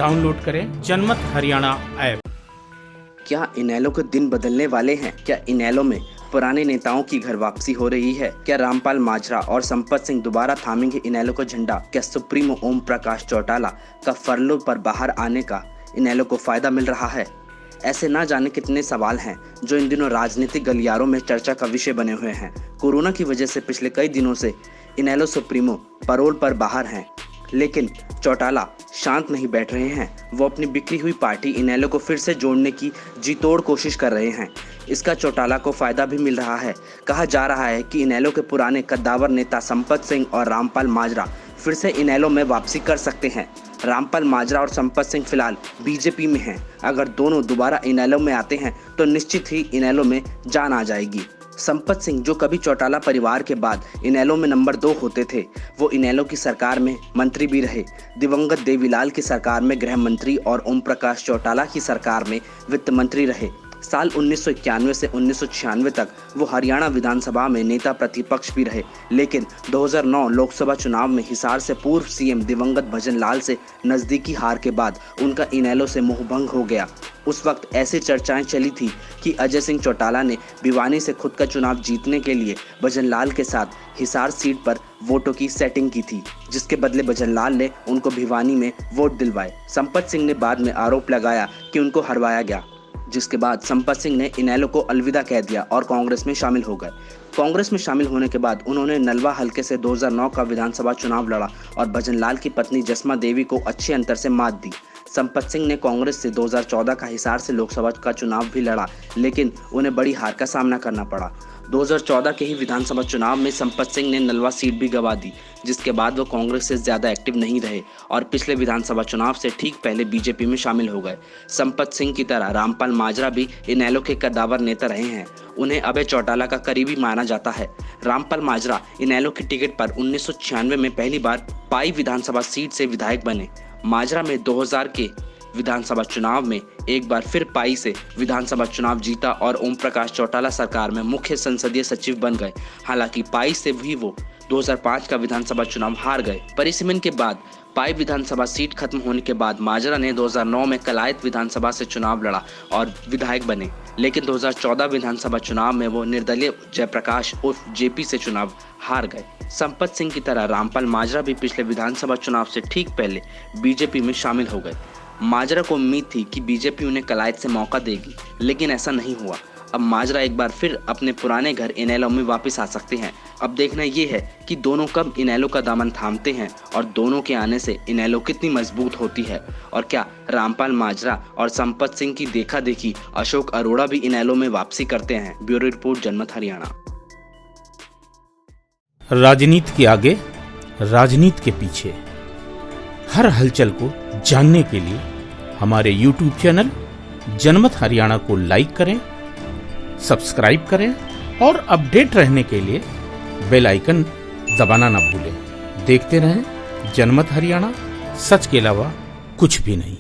Download करें जनमत Haryana app. क्या इनेलो के दिन बदलने वाले हैं? क्या इनेलो में पुराने नेताओं की घर वापसी हो रही है? क्या रामपाल माजरा और संपत सिंह दोबारा थामेंगे इनेलो का झंडा? क्या सुप्रीमो ओम प्रकाश चौटाला का फरलो पर बाहर आने का इनेलो को फायदा मिल रहा है? ऐसे ना जाने कितने सवाल हैं जो इन दिनों राजनीतिक गलियारों में चर्चा का विषय बने हुए हैं। कोरोना की वजह से पिछले कई दिनों से इनेलो सुप्रीमो पैरोल पर बाहर हैं, लेकिन चौटाला शांत नहीं बैठ रहे हैं। वो अपनी बिखरी हुई पार्टी इनेलो को फिर से जोड़ने की जी तोड़ कोशिश कर रहे हैं। इसका चौटाला को फायदा भी मिल रहा है। कहा जा रहा है कि इनेलो के पुराने कद्दावर नेता संपत सिंह और रामपाल माजरा फिर से इनेलो में वापसी कर सकते हैं। रामपाल माजरा और संपत सिंह फिलहाल बीजेपी में हैं। अगर दोनों दोबारा इनेलो में आते हैं तो निश्चित ही इनेलो में जान आ जाएगी। संपत सिंह, जो कभी चौटाला परिवार के बाद इनेलो में नंबर 2 होते थे, वो इनेलो की सरकार में मंत्री भी रहे। दिवंगत देवीलाल की सरकार में गृह मंत्री और ओम प्रकाश चौटाला की सरकार में वित्त मंत्री रहे। साल 1991 से 1996 तक वो हरियाणा विधानसभा में नेता प्रतिपक्ष भी रहे, लेकिन 2009 लोकसभा चुनाव में हिसार से पूर्व सीएम दिवंगत भजन लाल से नजदीकी हार के बाद उनका इनेलो से मोहभंग हो गया। उस वक्त ऐसी चर्चाएं चली थी कि अजय सिंह चौटाला ने भिवानी से खुद का चुनाव जीतने के लिए भजन लाल के साथ हिसार सीट पर वोटों की सेटिंग की थी, जिसके बदले भजन लाल ने उनको भिवानी में वोट दिलवाए। संपत सिंह ने बाद में आरोप लगाया कि उनको हरवाया गया, जिसके बाद संपत सिंह ने इनेलो को अलविदा कह दिया और कांग्रेस में शामिल हो गए। कांग्रेस में शामिल होने के बाद उन्होंने नलवा हलके से 2009 का विधानसभा चुनाव लड़ा और भजन लाल की पत्नी जसमा देवी को अच्छे अंतर से मात दी। संपत सिंह ने कांग्रेस से 2014 का हिसार से लोकसभा का चुनाव भी लड़ा, लेकिन उन्हें बड़ी हार का सामना करना पड़ा। 2014 के ही विधानसभा चुनाव में संपत सिंह ने नलवा सीट भी गंवा दी, जिसके बाद वो कांग्रेस से ज़्यादा एक्टिव नहीं रहे और पिछले विधानसभा चुनाव से ठीक पहले बीजेपी में शामिल हो गए। संपत सिंह की तरह रामपाल माजरा भी इनेलो के कद्दावर नेता रहे हैं। उन्हें अभय चौटाला का करीबी माना जाता है। रामपाल माजरा इनेलो की टिकट पर 1996 में पहली बार पाई विधानसभा सीट से विधायक बने। माजरा में 2000 के विधानसभा चुनाव में एक बार फिर पाई से विधानसभा चुनाव जीता और ओम प्रकाश चौटाला सरकार में मुख्य संसदीय सचिव बन गए। हालांकि पाई से भी वो 2005 का विधानसभा चुनाव हार गए। परिसीमन के बाद पाई विधानसभा सीट खत्म होने के बाद माजरा ने 2009 में कलायत विधानसभा से चुनाव लड़ा और विधायक बने, लेकिन 2014 विधानसभा चुनाव में वो निर्दलीय जयप्रकाश उर्फ जेपी से चुनाव हार गए। संपत सिंह की तरह रामपाल माजरा भी पिछले विधानसभा चुनाव से ठीक पहले बीजेपी में शामिल हो गए। माजरा को उम्मीद थी कि बीजेपी उन्हें कलायत से मौका देगी, लेकिन ऐसा नहीं हुआ। अब माजरा एक बार फिर अपने पुराने घर इनेलो में वापस आ सकते हैं। अब देखना ये है कि दोनों कब इनेलो का दामन थामते हैं और दोनों के आने से इनेलो कितनी मजबूत होती है, और क्या रामपाल माजरा और संपत सिंह की देखा देखी अशोक अरोड़ा भी इनेलो में वापसी करते हैं। ब्यूरो रिपोर्ट, जनमत हरियाणा। राजनीति के आगे, राजनीति के पीछे, हर हलचल को जानने के लिए हमारे YouTube चैनल जनमत हरियाणा को लाइक करें, सब्सक्राइब करें और अपडेट रहने के लिए बेल आइकन दबाना ना भूलें। देखते रहें जनमत हरियाणा, सच के अलावा कुछ भी नहीं।